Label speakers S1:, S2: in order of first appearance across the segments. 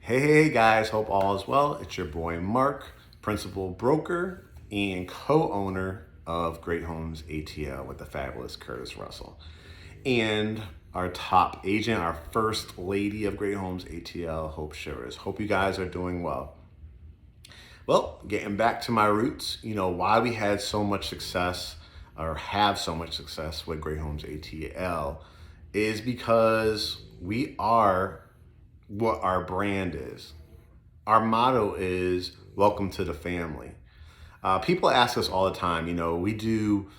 S1: Hey guys, hope all is well. It's your boy Mark, principal broker and co-owner of Great Homes ATL with the fabulous Curtis Russell. And our top agent, our first lady of Great Homes ATL, Hope Shivers. Hope you guys are doing well. Well, getting back to my roots, why we had so much success or have so much success with Great Homes ATL is because we are what our brand is. Our motto is welcome to the family. People ask us all the time, we do,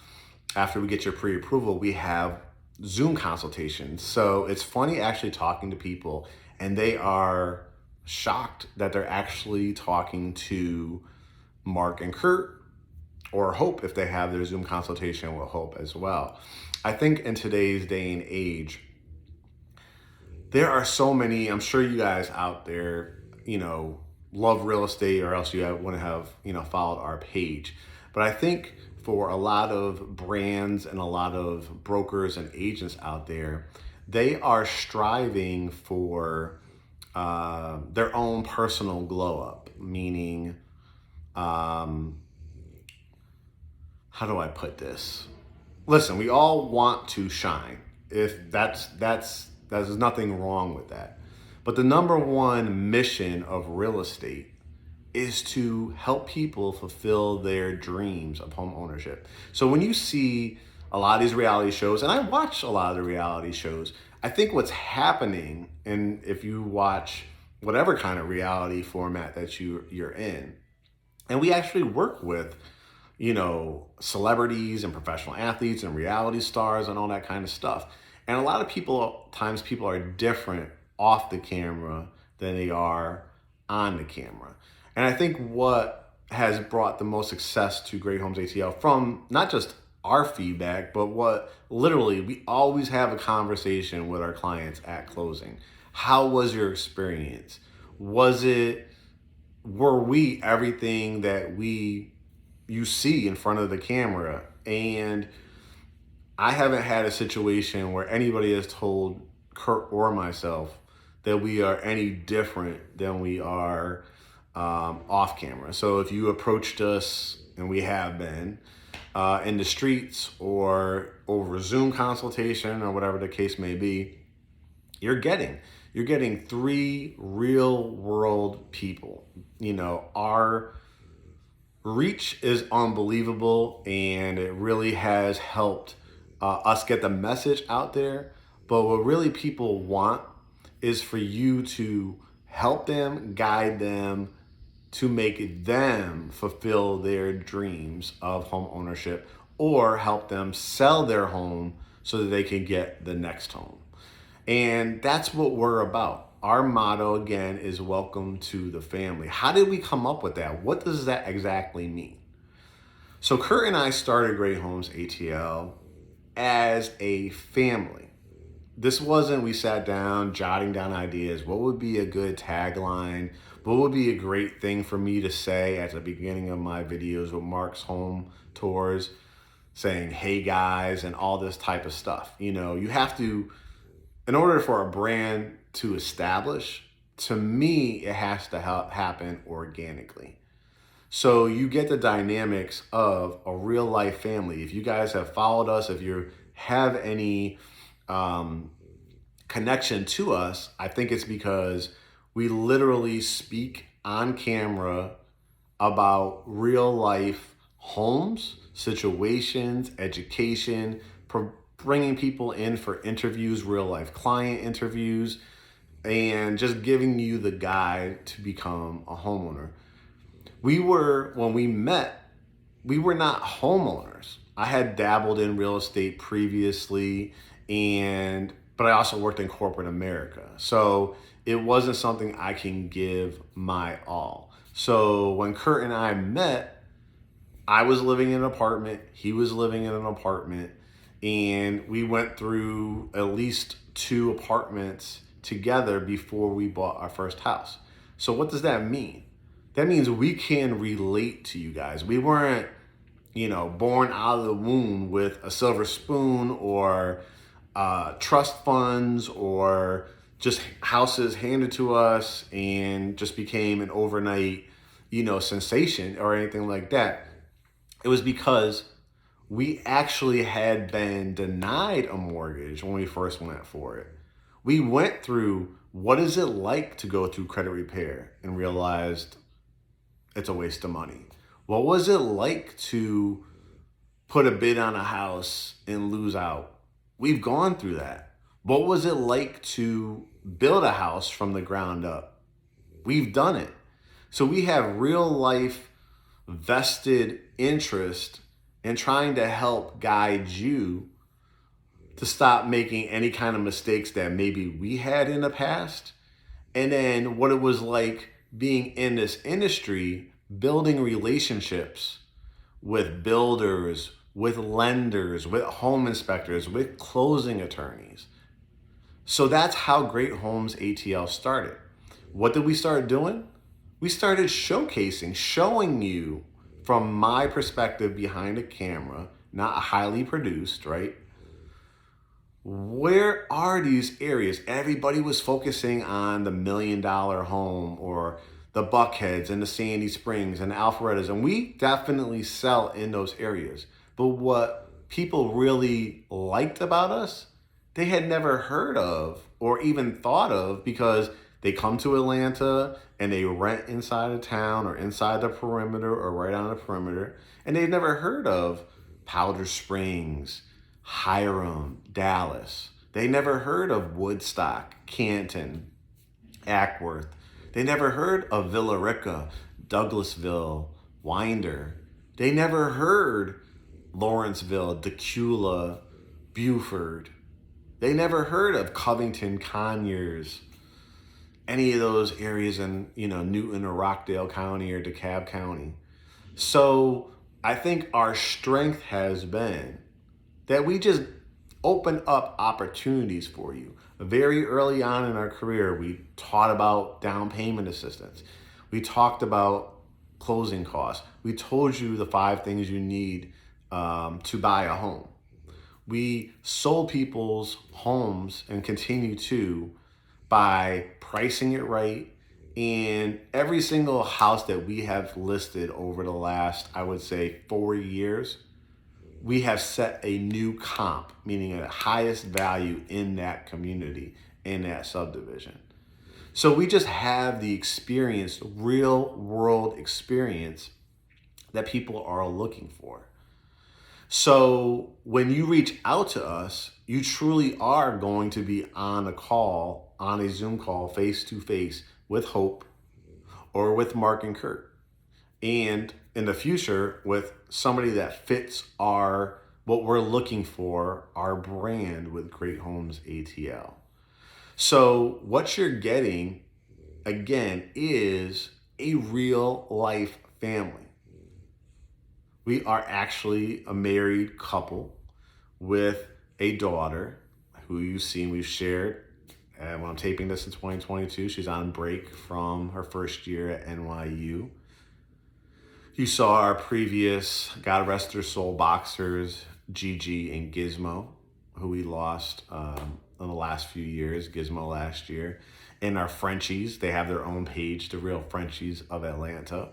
S1: after we get your pre-approval, we have Zoom consultations. So it's funny actually talking to people and they are shocked that they're actually talking to Mark and Curt or Hope if they have their Zoom consultation with Hope as well. I think in today's day and age, there are so many, I'm sure you guys out there, love real estate or else you wouldn't have, followed our page. But I think for a lot of brands and a lot of brokers and agents out there, they are striving for their own personal glow up, meaning, how do I put this? Listen, we all want to shine. If there's nothing wrong with that. But the number one mission of real estate is to help people fulfill their dreams of home ownership. So when you see a lot of these reality shows, and I watch a lot of the reality shows, I think what's happening, and if you watch whatever kind of reality format that you're in, and we actually work with celebrities and professional athletes and reality stars and all that kind of stuff. And a lot of times people are different off the camera than they are on the camera. And I think what has brought the most success to Great Homes ATL from not just our feedback, but what literally we always have a conversation with our clients at closing. How was your experience? Were we everything that you see in front of the camera? And I haven't had a situation where anybody has told Curt or myself that we are any different than we are off camera. So if you approached us, and we have been, in the streets or over Zoom consultation or whatever the case may be, you're getting three real world people. Our reach is unbelievable and it really has helped us get the message out there. But what really people want is for you to help them, guide them, to make them fulfill their dreams of home ownership or help them sell their home so that they can get the next home. And that's what we're about. Our motto, again, is welcome to the family. How did we come up with that? What does that exactly mean? So Curt and I started Great Homes ATL as a family. This wasn't, we sat down jotting down ideas. What would be a good tagline? What would be a great thing for me to say at the beginning of my videos with Mark's home tours, saying, hey guys, and all this type of stuff. You have to, in order for a brand to establish, to me, it has to happen organically. So you get the dynamics of a real life family. If you guys have followed us, if you have any connection to us, I think it's because we literally speak on camera about real life homes, situations, education, bringing people in for interviews, real life client interviews, and just giving you the guide to become a homeowner. When we met, we were not homeowners. I had dabbled in real estate previously, but I also worked in corporate America. So it wasn't something I can give my all. So when Curt and I met, I was living in an apartment, he was living in an apartment, and we went through at least 2 apartments together before we bought our first house. So what does that mean? That means we can relate to you guys. We weren't, born out of the womb with a silver spoon or trust funds or just houses handed to us and just became an overnight, sensation or anything like that. It was because we actually had been denied a mortgage when we first went for it. We went through what is it like to go through credit repair and realized it's a waste of money. What was it like to put a bid on a house and lose out? We've gone through that. What was it like to build a house from the ground up? We've done it. So we have real life vested interest in trying to help guide you to stop making any kind of mistakes that maybe we had in the past. And then what it was like being in this industry, building relationships with builders, with lenders, with home inspectors, with closing attorneys. So that's how Great Homes ATL started. What did we start doing? We started showcasing, showing you from my perspective behind a camera, not highly produced, right? Where are these areas? Everybody was focusing on the $1 million home or the Buckheads and the Sandy Springs and the Alpharettas, and we definitely sell in those areas. But what people really liked about us, they had never heard of or even thought of, because they come to Atlanta and they rent inside of town or inside the perimeter or right on the perimeter, and they've never heard of Powder Springs, Hiram, Dallas. They never heard of Woodstock, Canton, Ackworth. They never heard of Villa Rica, Douglasville, Winder. They never heard Lawrenceville, Decula, Buford. They never heard of Covington, Conyers, any of those areas in, Newton or Rockdale County or DeKalb County. So I think our strength has been that we just open up opportunities for you. Very early on in our career, we taught about down payment assistance. We talked about closing costs. We told you the 5 things you need to buy a home. We sold people's homes and continue to by pricing it right. And every single house that we have listed over the last, I would say, 4 years, we have set a new comp, meaning a highest value in that community, in that subdivision. So we just have the experience, real world experience that people are looking for. So when you reach out to us, you truly are going to be on a call, on a Zoom call, face to face with Hope or with Mark and Curt. And in the future, with somebody that fits what we're looking for, our brand with Great Homes ATL. So what you're getting, again, is a real life family. We are actually a married couple with a daughter who you've seen, we've shared. And when I'm taping this in 2022, she's on break from her first year at NYU. You saw our previous, God rest their soul, boxers, Gigi and Gizmo, who we lost in the last few years, Gizmo last year. And our Frenchies, they have their own page, the Real Frenchies of Atlanta.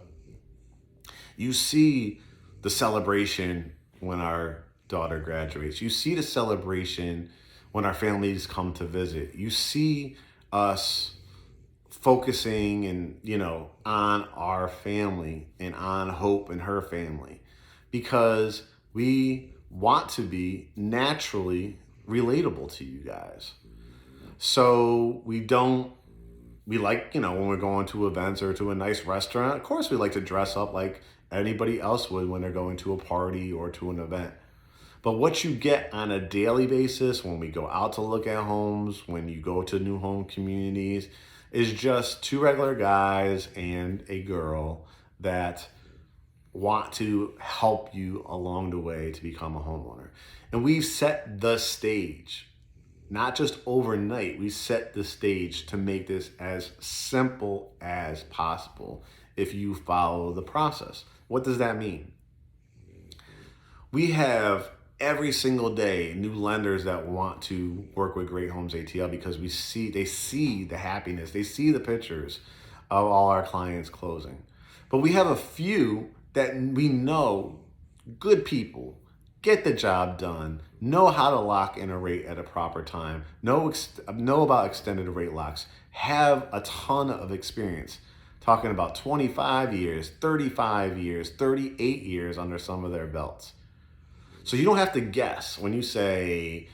S1: You see the celebration when our daughter graduates. You see the celebration when our families come to visit. You see us focusing and, on our family and on Hope and her family, because we want to be naturally relatable to you guys. So we like, when we're going to events or to a nice restaurant, of course we like to dress up like anybody else would when they're going to a party or to an event. But what you get on a daily basis when we go out to look at homes, when you go to new home communities, is just 2 regular guys and a girl that want to help you along the way to become a homeowner. And we've set the stage, not just overnight. We set the stage to make this as simple as possible if you follow the process. What does that mean? We have every single day new lenders that want to work with Great Homes ATL because they see the happiness, they see the pictures of all our clients closing. But we have a few that we know, good people, get the job done, know how to lock in a rate at a proper time, know about extended rate locks, have a ton of experience, talking about 25 years, 35 years, 38 years under some of their belts. So you don't have to guess when you say,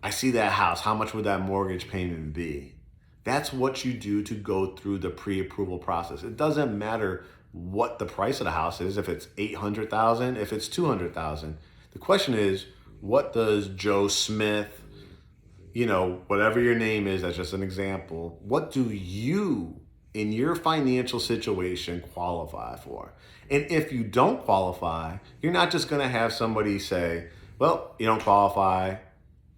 S1: I see that house, how much would that mortgage payment be? That's what you do to go through the pre-approval process. It doesn't matter what the price of the house is, if it's $800,000, if it's $200,000. The question is, what does Joe Smith, whatever your name is, that's just an example, what do you in your financial situation qualify for? And if you don't qualify, you're not just gonna have somebody say, well, you don't qualify,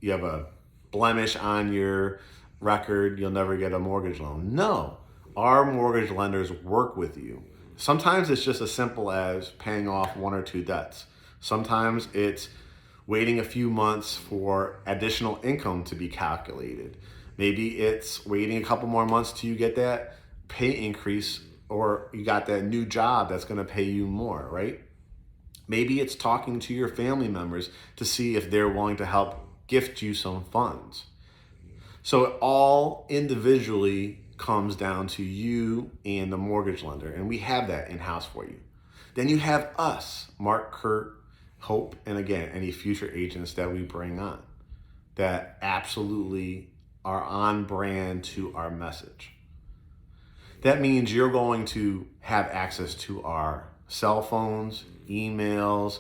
S1: you have a blemish on your record, you'll never get a mortgage loan. No, our mortgage lenders work with you. Sometimes it's just as simple as paying off 1 or 2 debts. Sometimes it's waiting a few months for additional income to be calculated. Maybe it's waiting a couple more months till you get that pay increase, or you got that new job that's going to pay you more, right? Maybe it's talking to your family members to see if they're willing to help gift you some funds. So it all individually comes down to you and the mortgage lender, and we have that in-house for you. Then you have us, Mark, Curt, Hope, and again, any future agents that we bring on that absolutely are on brand to our message. That means you're going to have access to our cell phones, emails,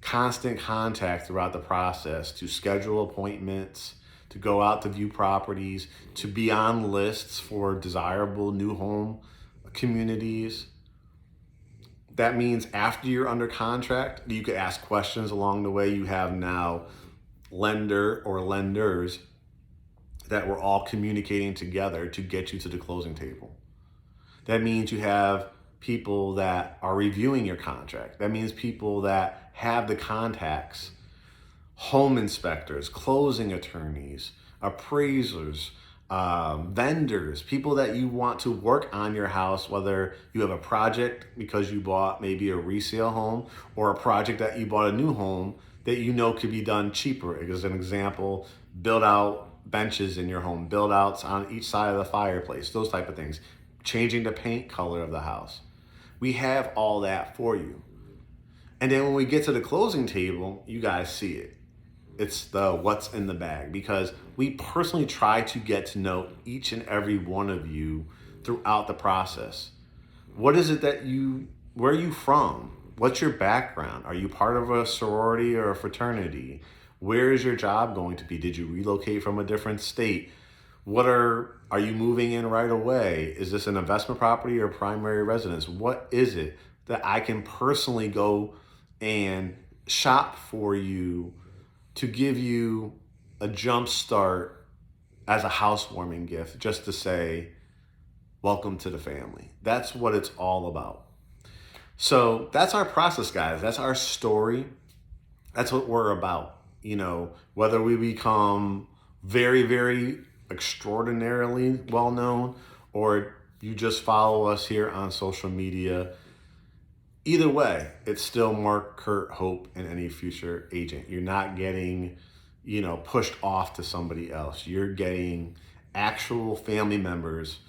S1: constant contact throughout the process to schedule appointments, to go out to view properties, to be on lists for desirable new home communities. That means after you're under contract, you could ask questions along the way. You have now lender or lenders that we're all communicating together to get you to the closing table. That means you have people that are reviewing your contract. That means people that have the contacts, home inspectors, closing attorneys, appraisers, vendors, people that you want to work on your house, whether you have a project because you bought maybe a resale home or a project that you bought a new home that you know could be done cheaper. As an example, build out benches in your home, build outs on each side of the fireplace, those type of things. Changing the paint color of the house. We have all that for you. And then when we get to the closing table, you guys see it. It's the what's in the bag, because we personally try to get to know each and every one of you throughout the process. What is it where are you from? What's your background? Are you part of a sorority or a fraternity? Where is your job going to be? Did you relocate from a different state? Are you moving in right away? Is this an investment property or primary residence? What is it that I can personally go and shop for you to give you a jump start as a housewarming gift, just to say, welcome to the family? That's what it's all about. So that's our process, guys. That's our story. That's what we're about. Whether we become very, very extraordinarily well known or you just follow us here on social media, either way, it's still Mark, Curt, Hope, and any future agent. You're not getting, pushed off to somebody else. You're getting actual family members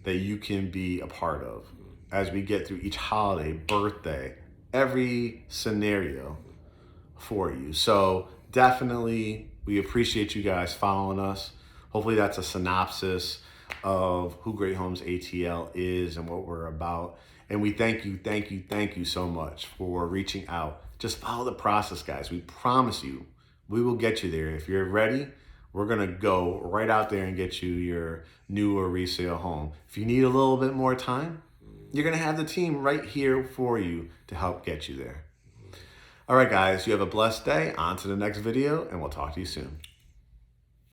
S1: that you can be a part of as we get through each holiday, birthday, every scenario for you. So definitely, we appreciate you guys following us. Hopefully that's a synopsis of who Great Homes ATL is and what we're about. And we thank you so much for reaching out. Just follow the process, guys. We promise you, we will get you there. If you're ready, we're gonna go right out there and get you your new or resale home. If you need a little bit more time, you're gonna have the team right here for you to help get you there. All right, guys, you have a blessed day. On to the next video, and we'll talk to you soon.